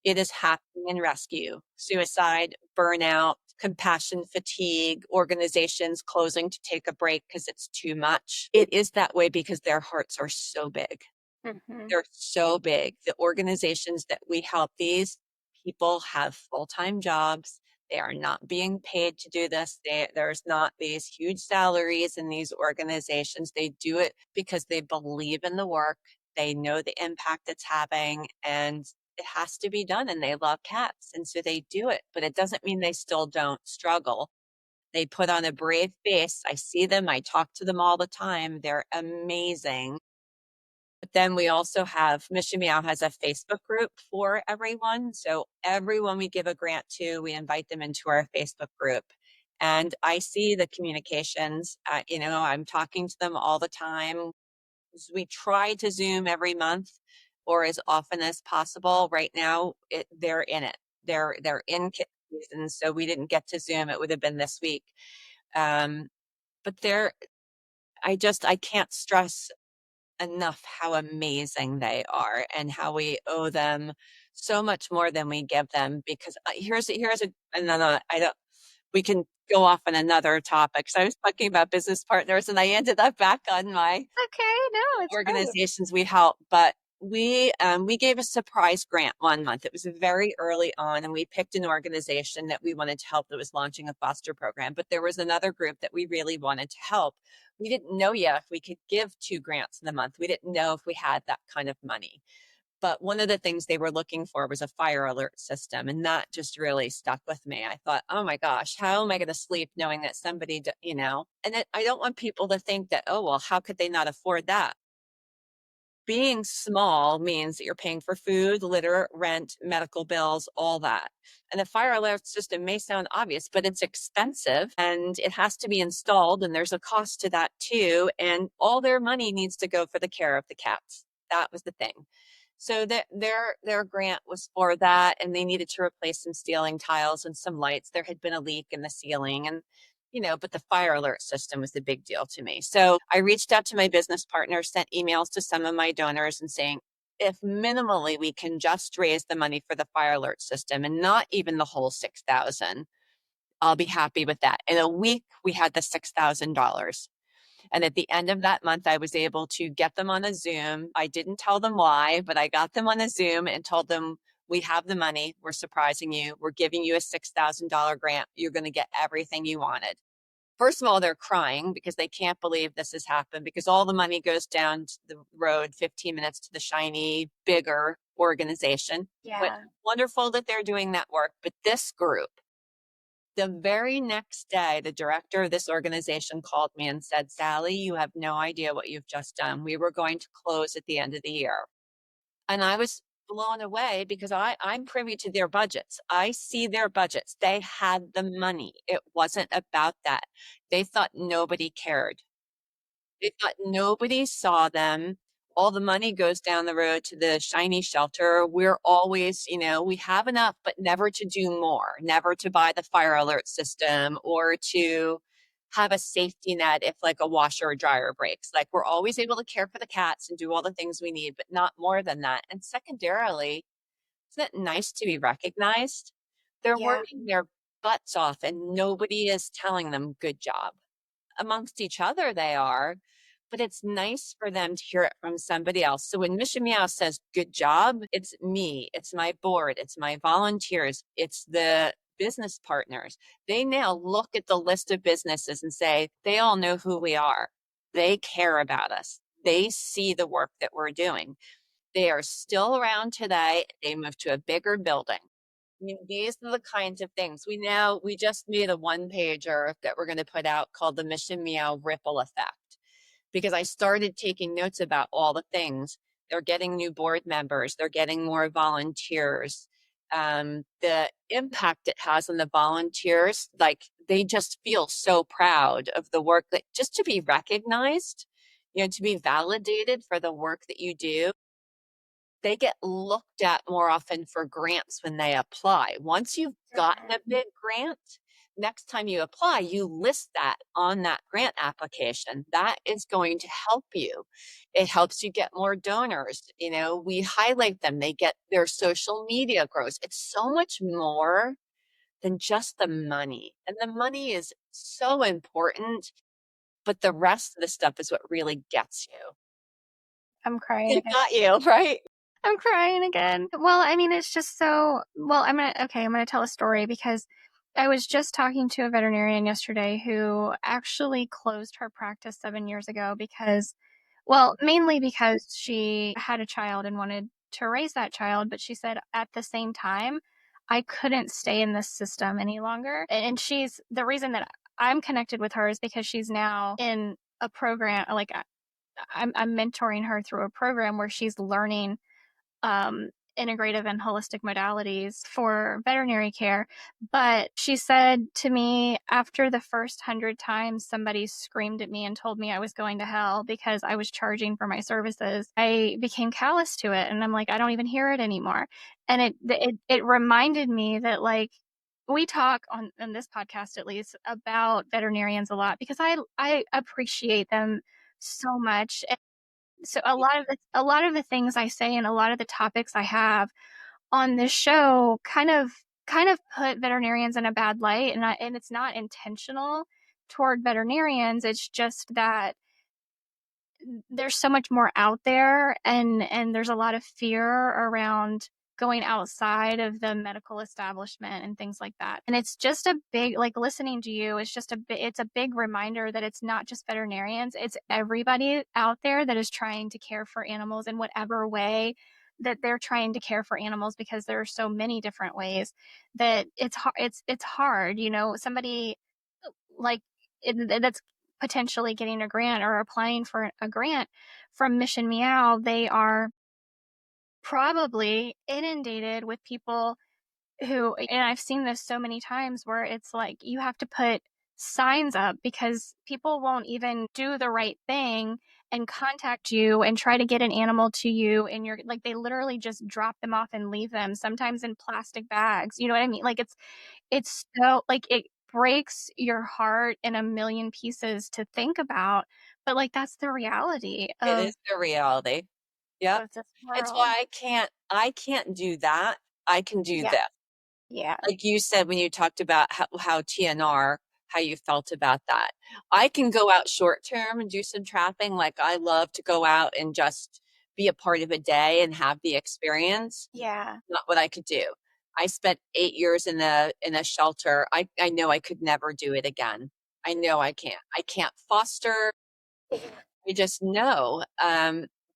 It is happening in rescue, suicide, burnout, compassion fatigue, organizations closing to take a break because it's too much. It is that way because their hearts are so big. Hmm. They're so big. The organizations that we help, these people have full-time jobs. They are not being paid to do this. There's not these huge salaries in these organizations. They do it because they believe in the work. They know the impact it's having and it has to be done. And they love cats. And so they do it, but it doesn't mean they still don't struggle. They put on a brave face. I see them. I talk to them all the time. They're amazing. But then we also have Mission Meow has a Facebook group for everyone. So everyone we give a grant to, we invite them into our Facebook group. And I see the communications. I'm talking to them all the time. We try to Zoom every month or as often as possible. Right now, they're in it. They're in kitten season, so we didn't get to Zoom. It would have been this week. Um, but I can't stress enough how amazing they are and how we owe them so much more than we give them because here's another I don't we can go off on another topic. So I was talking about business partners and I ended up back on my Okay. No, it's great. organizations we help, but we gave a surprise grant one month. It was very early on, and we picked an organization that we wanted to help that was launching a foster program. But there was another group that we really wanted to help. We didn't know yet if we could give 2 grants in the month. We didn't know if we had that kind of money. But one of the things they were looking for was a fire alert system, and that just really stuck with me. I thought, oh my gosh, how am I going to sleep knowing that somebody, I don't want people to think that, oh, well, how could they not afford that? Being small means that you're paying for food, litter, rent, medical bills, all that. And the fire alert system may sound obvious, but it's expensive and it has to be installed, and there's a cost to that too. And all their money needs to go for the care of the cats. That was the thing. So that their grant was for that, and they needed to replace some ceiling tiles and some lights. There had been a leak in the ceiling, and but the fire alert system was a big deal to me. So I reached out to my business partner, sent emails to some of my donors and saying, if minimally we can just raise the money for the fire alert system and not even the whole 6,000, I'll be happy with that. In a week, we had the $6,000. And at the end of that month, I was able to get them on a Zoom. I didn't tell them why, but I got them on a Zoom and told them, we have the money. We're surprising you. We're giving you a $6,000 grant. You're going to get everything you wanted. First of all, they're crying because they can't believe this has happened because all the money goes down to the road 15 minutes to the shiny, bigger organization. But Yeah. wonderful that they're doing that work. But this group, the very next day, the director of this organization called me and said, Sally, you have no idea what you've just done. We were going to close at the end of the year. And I was blown away because I'm privy to their budgets. I see their budgets. They had the money. It wasn't about that. They thought nobody cared. They thought nobody saw them. All the money goes down the road to the shiny shelter. We're always, we have enough, but never to do more, never to buy the fire alert system or to have a safety net if like a washer or dryer breaks. Like we're always able to care for the cats and do all the things we need, but not more than that. And secondarily, isn't it nice to be recognized? They're Yeah, working their butts off and nobody is telling them good job. Amongst each other they are, but it's nice for them to hear it from somebody else. So when Mission Meow says good job, it's me, it's my board, it's my volunteers, it's the business partners. They now look at the list of businesses and say, they all know who we are. They care about us. They see the work that we're doing. They are still around today. They moved to a bigger building. I mean, these are the kinds of things we just made a one pager that we're going to put out called the Mission Meow Ripple Effect because I started taking notes about all the things. They're getting new board members, they're getting more volunteers. The impact it has on the volunteers, like they just feel so proud of the work that just to be recognized, to be validated for the work that you do. They get looked at more often for grants when they apply. Once you've gotten a big grant, next time you apply, you list that on that grant application. That is going to help you. It helps you get more donors. We highlight them, they get their social media grows. It's so much more than just the money. And the money is so important, but the rest of the stuff is what really gets you. I'm crying It again. got you, right? I'm crying again. Well, I mean, it's just so, well, I'm gonna tell a story because I was just talking to a veterinarian yesterday who actually closed her practice 7 years ago because, well, mainly because she had a child and wanted to raise that child, but she said at the same time, I couldn't stay in this system any longer. And she's the reason that I'm connected with her is because she's now in a program, like I'm mentoring her through a program where she's learning um, integrative and holistic modalities for veterinary care. But she said to me after the first 100 times somebody screamed at me and told me I was going to hell because I was charging for my services, I became callous to it. And I'm like, I don't even hear it anymore. And it reminded me that, like, we talk on this podcast at least about veterinarians a lot because I appreciate them so much. So a lot of the things I say and a lot of the topics I have on this show kind of put veterinarians in a bad light, and it's not intentional toward veterinarians. It's just that there's so much more out there, and there's a lot of fear around going outside of the medical establishment and things like that. And it's just a big, like, listening to you is just it's a big reminder that it's not just veterinarians, it's everybody out there that is trying to care for animals in whatever way that they're trying to care for animals, because there are so many different ways that it's hard, somebody like that's potentially getting a grant or applying for a grant from Mission Meow. They are probably inundated with people who, and I've seen this so many times where it's like you have to put signs up because people won't even do the right thing and contact you and try to get an animal to you, and you're like, they literally just drop them off and leave them, sometimes in plastic bags. You know what I mean? Like, it's so, like, it breaks your heart in a million pieces to think about, but, like, that's the reality It of is the reality. Yep. this It's world. why I can't do that. I can do Yeah, this. yeah, Like you said when you talked about how TNR, how you felt about that. I can go out short term and do some trapping. Like I love to go out and just be a part of a day and have the experience. yeah. Not what I could do. I spent 8 years in a shelter. I know I could never do it again. I know I can't. I can't foster. I just know.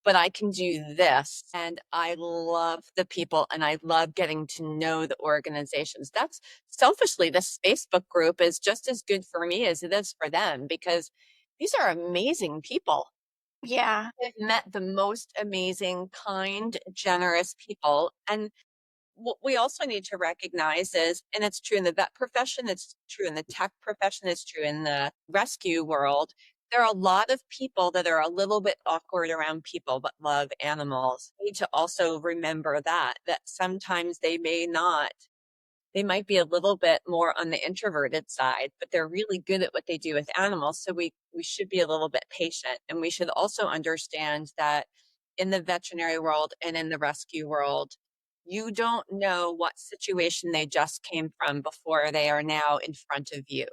But I can do this. And I love the people and I love getting to know the organizations. That's selfishly, this Facebook group is just as good for me as it is for them because these are amazing people. Yeah. I've met the most amazing, kind, generous people. And what we also need to recognize is, and it's true in the vet profession, it's true in the tech profession, it's true in the rescue world. There are a lot of people that are a little bit awkward around people but love animals. We need to also remember that sometimes they might be a little bit more on the introverted side, but they're really good at what they do with animals. So we should be a little bit patient. And we should also understand that in the veterinary world and in the rescue world, you don't know what situation they just came from before they are now in front of you.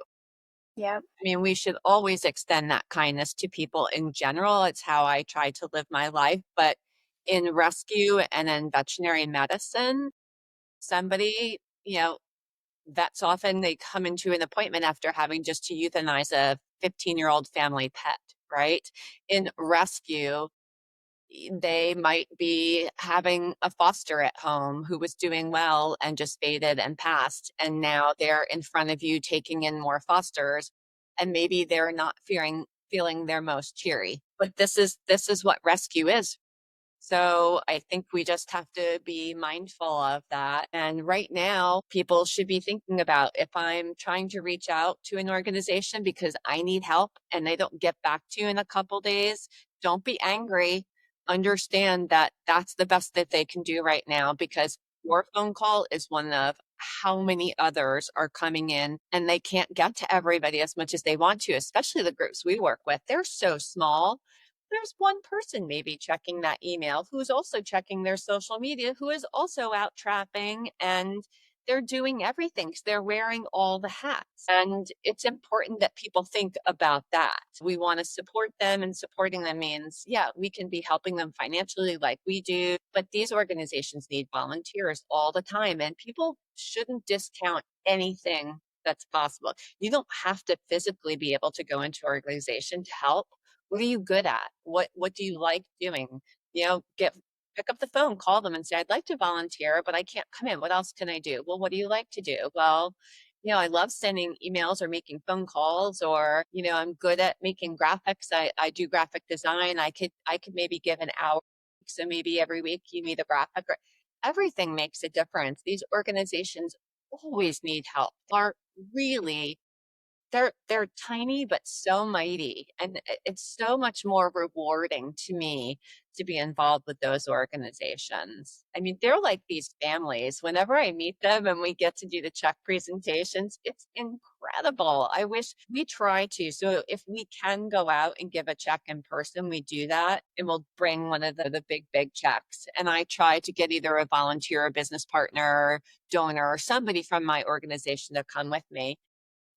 Yep. I mean, we should always extend that kindness to people in general. It's how I try to live my life. But in rescue and in veterinary medicine, somebody, vets often they come into an appointment after having just to euthanize a 15-year-old family pet, right? In rescue, they might be having a foster at home who was doing well and just faded and passed. And now they're in front of you taking in more fosters. And maybe they're not feeling their most cheery. But this is what rescue is. So I think we just have to be mindful of that. And right now, people should be thinking about if I'm trying to reach out to an organization because I need help and they don't get back to you in a couple days, don't be angry. Understand that that's the best that they can do right now because your phone call is one of how many others are coming in and they can't get to everybody as much as they want to, especially the groups we work with. They're so small, there's one person maybe checking that email who's also checking their social media, who is also out trapping, and they're doing everything. They're wearing all the hats. And it's important that people think about that. We want to support them, and supporting them means, yeah, we can be helping them financially like we do, but these organizations need volunteers all the time, and people shouldn't discount anything that's possible. You don't have to physically be able to go into an organization to help. What are you good at? What do you like doing? Get pick up the phone, call them and say, I'd like to volunteer, but I can't come in. What else can I do? Well, what do you like to do? Well, I love sending emails or making phone calls, or, I'm good at making graphics. I do graphic design. I could maybe give an hour. So maybe every week you need a graphic, or everything makes a difference. These organizations always need help. Are really they're tiny but so mighty, and it's so much more rewarding to me to be involved with those organizations. I mean, they're like these families. Whenever I meet them and we get to do the check presentations, it's incredible. I wish we try to. So if we can go out and give a check in person, we do that, and we'll bring one of the big checks. And I try to get either a volunteer, a business partner, donor, or somebody from my organization to come with me,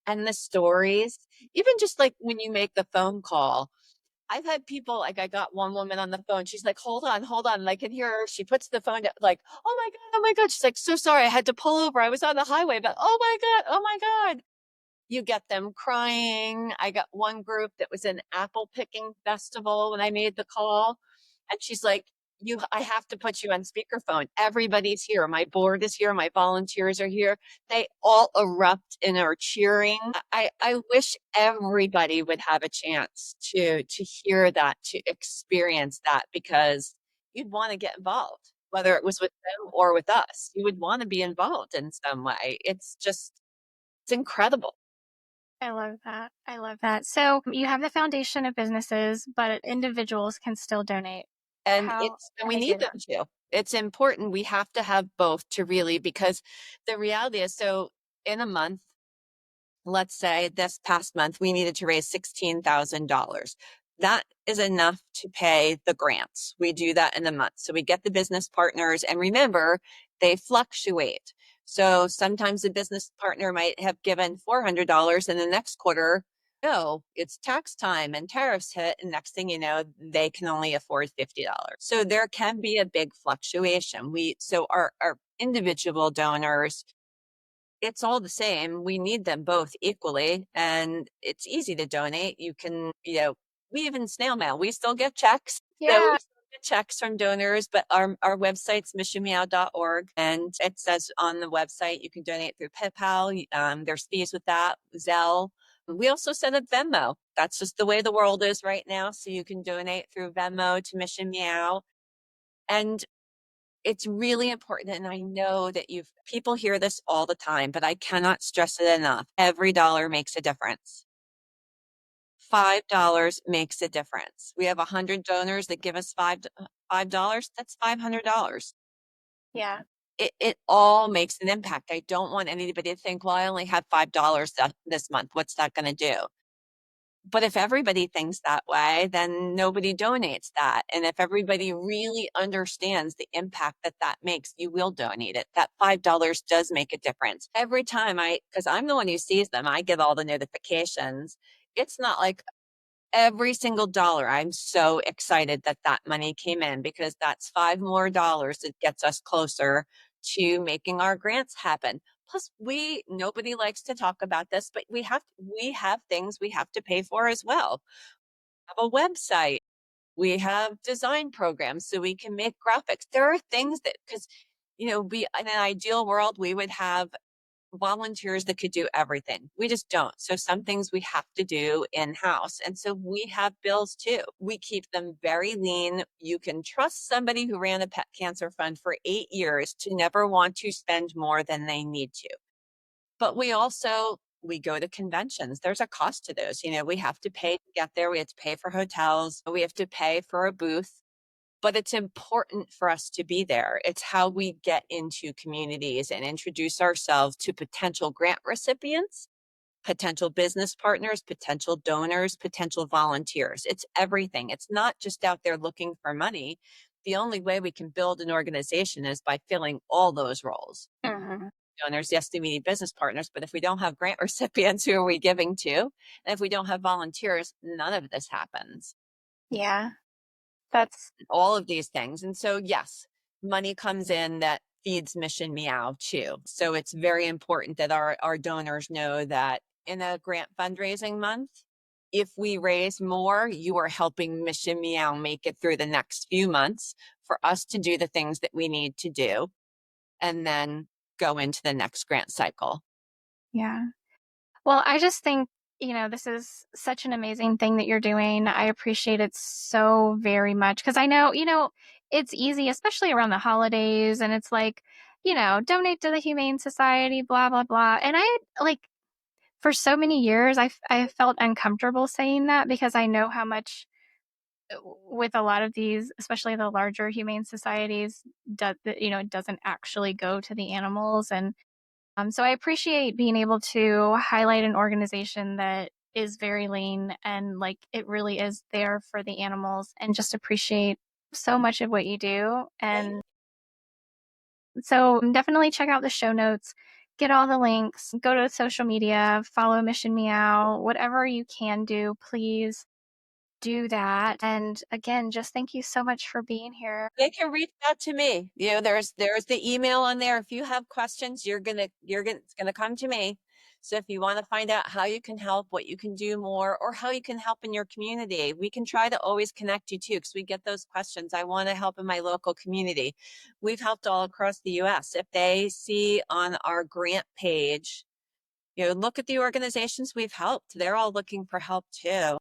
and the stories, even just like when you make the phone call. I've had people, like, I got one woman on the phone. She's like, hold on. And I can hear her. She puts the phone down, like, oh my God, oh my God. She's like, so sorry. I had to pull over. I was on the highway, but oh my God, oh my God. You get them crying. I got one group that was an apple picking festival when I made the call. And she's like, I have to put you on speakerphone. Everybody's here. My board is here. My volunteers are here. They all erupt and are cheering. I wish everybody would have a chance to hear that, to experience that, because you'd want to get involved, whether it was with them or with us. You would want to be involved in some way. It's incredible. I love that. I love that. So you have the foundation of businesses, but individuals can still donate. How And can we they do need them that? to. It's important. We have to have both to really, because the reality is, so in a month, let's say this past month, we needed to raise $16,000. That is enough to pay the grants. We do that in a month. So we get the business partners, and remember, they fluctuate. So sometimes the business partner might have given $400, and the next quarter, no, it's tax time and tariffs hit. And next thing you know, they can only afford $50. So there can be a big fluctuation. So our individual donors, it's all the same. We need them both equally, and it's easy to donate. You can, we even snail mail. We still get checks. So Yeah. we still get checks from donors, but our website's missionmeow.org, and it says on the website you can donate through PayPal. There's fees with that, Zelle. We also set up Venmo. That's just the way the world is right now. So you can donate through Venmo to Mission Meow. And it's really important. And I know that people hear this all the time, but I cannot stress it enough. Every dollar makes a difference. $5 makes a difference. We have 100 donors that give us $5. That's $500. Yeah. It all makes an impact. I don't want anybody to think, well, I only have $5 this month. What's that going to do? But if everybody thinks that way, then nobody donates that. And if everybody really understands the impact that that makes, you will donate it. That $5 does make a difference. Every time because I'm the one who sees them, I get all the notifications. It's not like every single dollar. I'm so excited that that money came in because that's five more dollars that gets us closer to making our grants happen. Plus, nobody likes to talk about this, but we have things we have to pay for as well. We have a website. We have design programs so we can make graphics. There are things that, because we in an ideal world, we would have volunteers that could do everything. We just don't. So some things we have to do in house. And so we have bills too. We keep them very lean. You can trust somebody who ran a pet cancer fund for 8 years to never want to spend more than they need to. But we go to conventions. There's a cost to those. We have to pay to get there. We have to pay for hotels. We have to pay for a booth, but it's important for us to be there. It's how we get into communities and introduce ourselves to potential grant recipients, potential business partners, potential donors, potential volunteers. It's everything. It's not just out there looking for money. The only way we can build an organization is by filling all those roles. Hmm. Donors, yes, we need business partners, but if we don't have grant recipients, who are we giving to? And if we don't have volunteers, none of this happens. Yeah. That's, All of these things. And so, yes, money comes in that feeds Mission Meow too. So it's very important that our donors know that in a grant fundraising month, if we raise more, you are helping Mission Meow make it through the next few months for us to do the things that we need to do and then go into the next grant cycle. yeah. Well, I just think, this is such an amazing thing that you're doing. I appreciate it so very much because I know, it's easy, especially around the holidays, and it's like, donate to the Humane Society, blah, blah, blah. And like, for so many years, I felt uncomfortable saying that because I know how much with a lot of these, especially the larger humane societies, it doesn't actually go to the animals. And so I appreciate being able to highlight an organization that is very lean and like it really is there for the animals and just appreciate so much of what you do. And so definitely check out the show notes, get all the links, go to social media, follow Mission Meow, whatever you can do, please do that. And again, just thank you so much for being here. They can reach out to me. There's the email on there. If you have questions, it's gonna come to me. So if you want to find out how you can help, what you can do more, or how you can help in your community, we can try to always connect you too, because we get those questions. I want to help in my local community. We've helped all across the US. If they see on our grant page, look at the organizations we've helped. They're all looking for help too.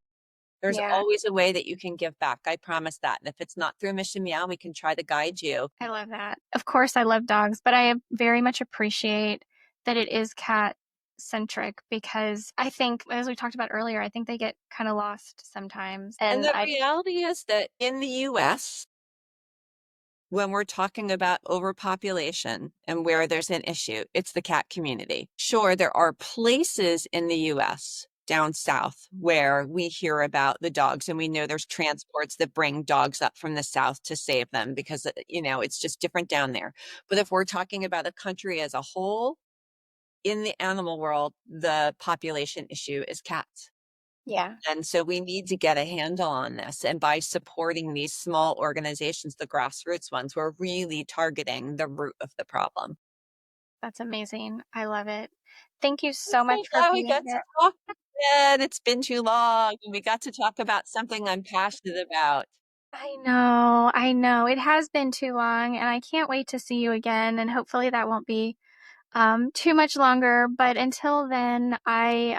There's Yeah, always a way that you can give back. I promise that. And if it's not through Mission Meow, we can try to guide you. I love that. Of course, I love dogs, but I very much appreciate that it is cat centric because I think, as we talked about earlier, I think they get kind of lost sometimes. And And the reality is that in the US, when we're talking about overpopulation and where there's an issue, it's the cat community. Sure, there are places in the US down south where we hear about the dogs and we know there's transports that bring dogs up from the south to save them because it's just different down there. But if we're talking about a country as a whole, in the animal world, the population issue is cats. yeah, And so we need to get a handle on this. And by supporting these small organizations, the grassroots ones, we're really targeting the root of the problem. that's amazing. I love it. Thank you I'm so so much for glad we being got to here. talk again. It's been too long. We got to talk about something I'm passionate about. I know, I know. It has been too long, and I can't wait to see you again. And hopefully that won't be too much longer. But until then, I've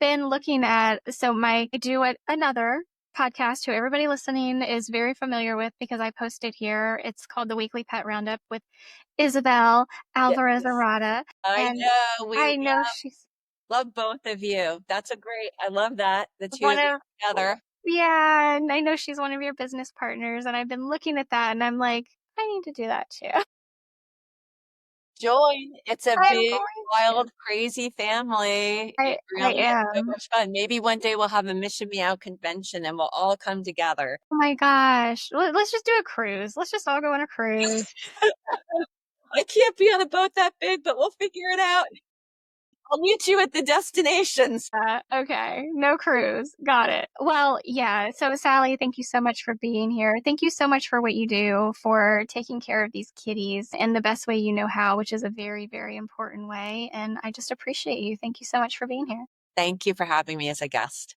been looking at, so I do another podcast who everybody listening is very familiar with because I posted here. It's called the Weekly Pet Roundup with Isabel Alvarez Yes. Arada. I And know. I know she's Love both of you. That's a great, I love that. The two one of you of, together. yeah, and I know she's one of your business partners. And I've been looking at that and I'm like, I need to do that too. Join. It's a I'm big, going to. wild, crazy family. It I really is so am. much fun. Maybe one day we'll have a Mission Meow convention and we'll all come together. Oh my gosh. Let's just do a cruise. Let's just all go on a cruise. I can't be on a boat that big, but we'll figure it out. I'll meet you at the destinations. Okay. No cruise. Got it. Well, yeah. So, Sally, thank you so much for being here. Thank you so much for what you do for taking care of these kitties in the best way you know how, which is a very, very important way. And I just appreciate you. Thank you so much for being here. Thank you for having me as a guest.